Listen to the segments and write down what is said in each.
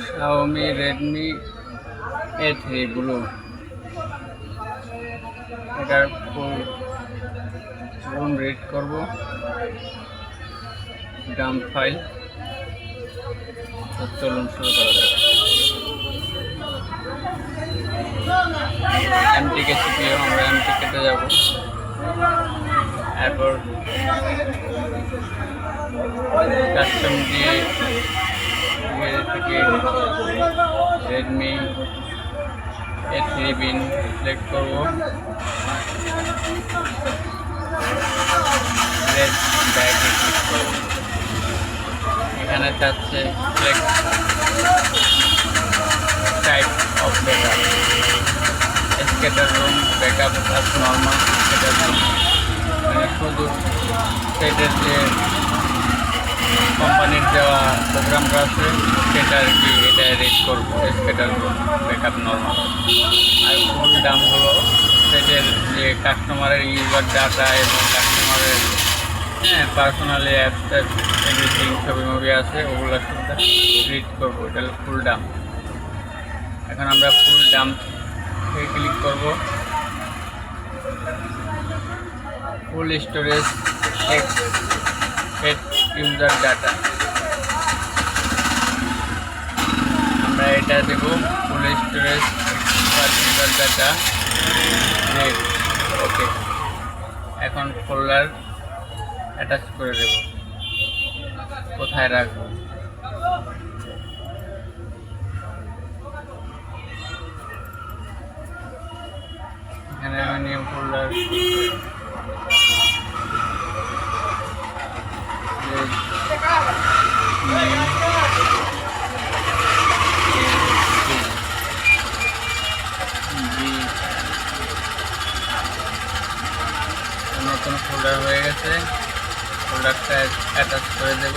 Xiaomi Redmi A3 Blue এটার ফুল room read করব dump file. তো চলুন শুরু করা যাক। এমটিকে সিপিইউ আমরা এমটিকেতে যাব, এরপর কাস্টম দিয়ে থেকে Redmi A3 বিন সিলেক্ট করব, রেড ব্যাগে ক্লিক করব। এখানে চাচ্ছে select type of backup, scatter room backup plus normal scatter room. মানে শুধু সেটের যে কোম্পানির দেওয়া প্রোগ্রামটা আছে সেটা আর কি এটা রিড করবো, স্ক্যাটার রুম ব্যাকআপ নর্মাল। আর ফুল দাম হলো সেটের যে কাস্টমারের ইউজার ডাটা এবং কাস্টমারের পার্সোনালি অ্যাপস এভরিথিং ছবি মুভি আছে ওগুলো শুধু রিড করবো, এটা হলো ফুল দাম। এখন আমরা ফুল দাম থেকে ক্লিক করব, ফুল স্টোরেজ ইউজার ডাটা আমরা এটা দেব, ফুল স্টোরেজ ইউজার ডাটা। ওকে, এখন ফোল্ডার অ্যাটাচ করে দেব, কোথায় রাখবো এখানে আমি নিউ ফোল্ডার নতুন ফোল্ডার হয়ে গেছে, ফোল্ডারটা অ্যাটাচ করে দেব।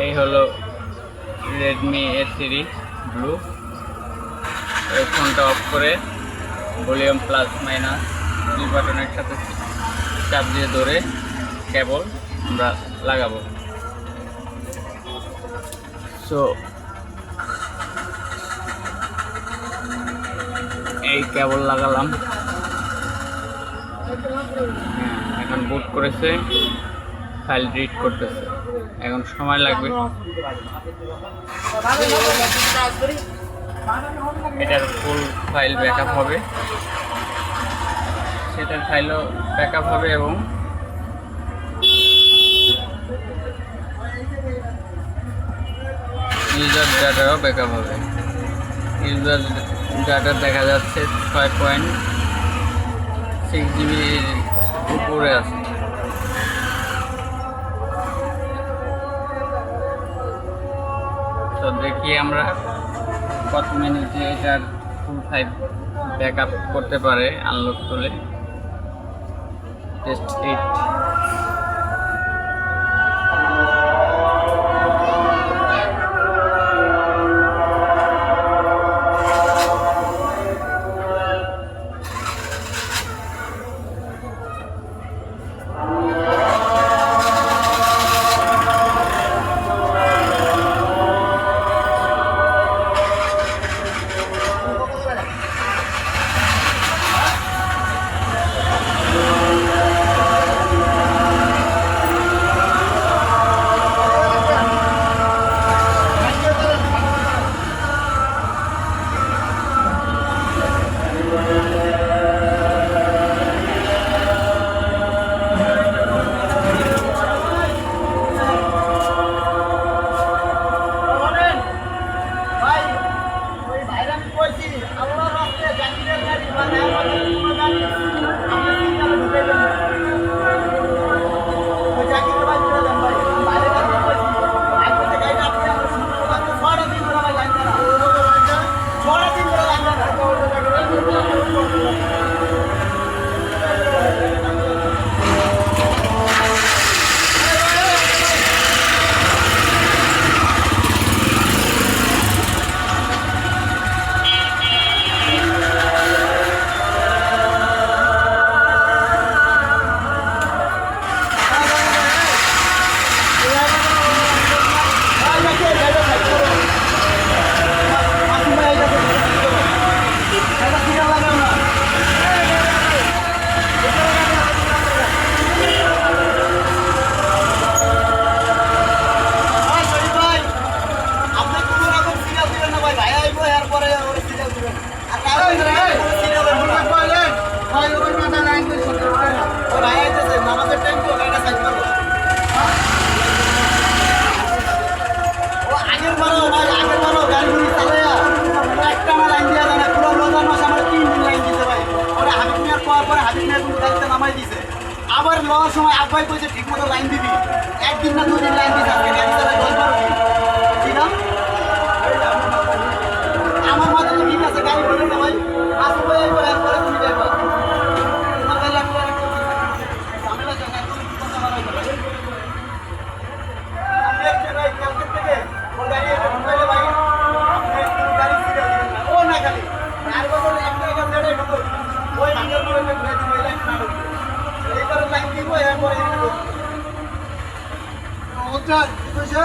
এই হলো Redmi A3 Blue। এই ফোনটা অফ করে ভলিউম প্লাস মাইনাস দুই বাটনের সাথে চাপ দিয়ে ধরে কেবল আমরা লাগাবো। সো এই কেবল লাগালাম, এখন বুট করেছে, ফাইল রিড করতেছে, এখন সময় লাগবে। এটার ফুল ফাইল ব্যাকআপ হবে, সেটার ফাইলও ব্যাকআপ হবে এবং ইউজার ডাটাও ব্যাকআপ হবে। ইউজার ডাটা দেখা যাচ্ছে 6.6 GB উপরে আছে। তো দেখি আমরা কত মিনিটে এটার ফুল ফাইল ব্যাকআপ করতে পারে আনলক তুলে। টেস্ট 8। যাওয়ার সময় আব্বাই কইছে ঠিক মতো লাইন দিবি, একদিন না দুদিন লাইন দিস, আজকে গাড়ি চালায় 10-12 দিন, ঠিক না? আমার মাথা তো ঠিক আছে, গাড়ি বেরোবে ভাই, আসো ভাই একবার এরপরে তুমি দেখবা তোমার গাড়ি আমি গাড়ি করছি ঝামেলা চাই না, তুমি কথা বাড়াই ভাই আমি একটা ভাই কালকে থেকে ওর গাড়ি এসে ঢুকাইলে ভাই আপনি গাড়ি ফিরে দিবেন না, ও না খালি আর বছর একটা এখান থেকে ঢুকো ওই ভাঙার পরে ঘুরে দিব এই লাইন না ঢুকবে এইবারে লাইন দিব এরপরে ওটা কি কইছে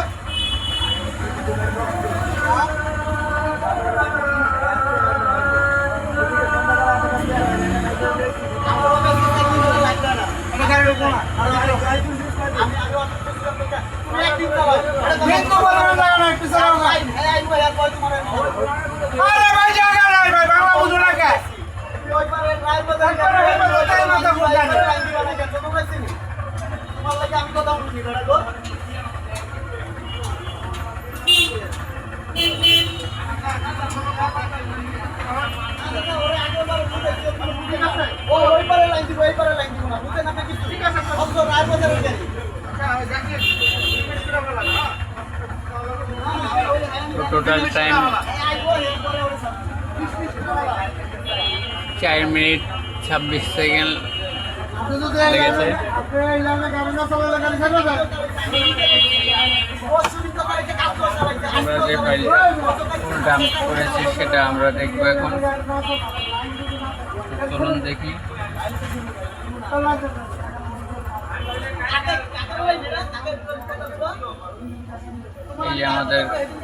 আমি কথা বলছি টোটাল টাইম 4 মিনিট 26 সেকেন্ড লেগেছে। আমরা যে ফাইল ডাম্প করেছি সেটা আমরা দেখবো এখন। চলুন দেখি। এই যে আমাদের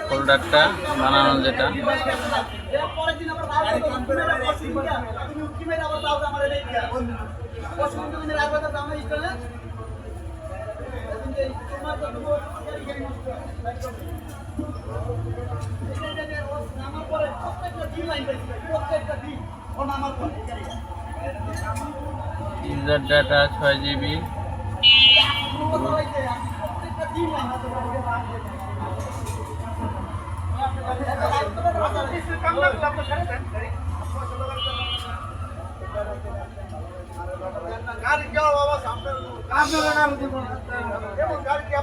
ফোল্ডারটা বানানো যেটা ইউজার ডাটা 6 GB, গাড়ি কেউ বাবা সামনে আপনারা নাম দিব গাড়ি কেউ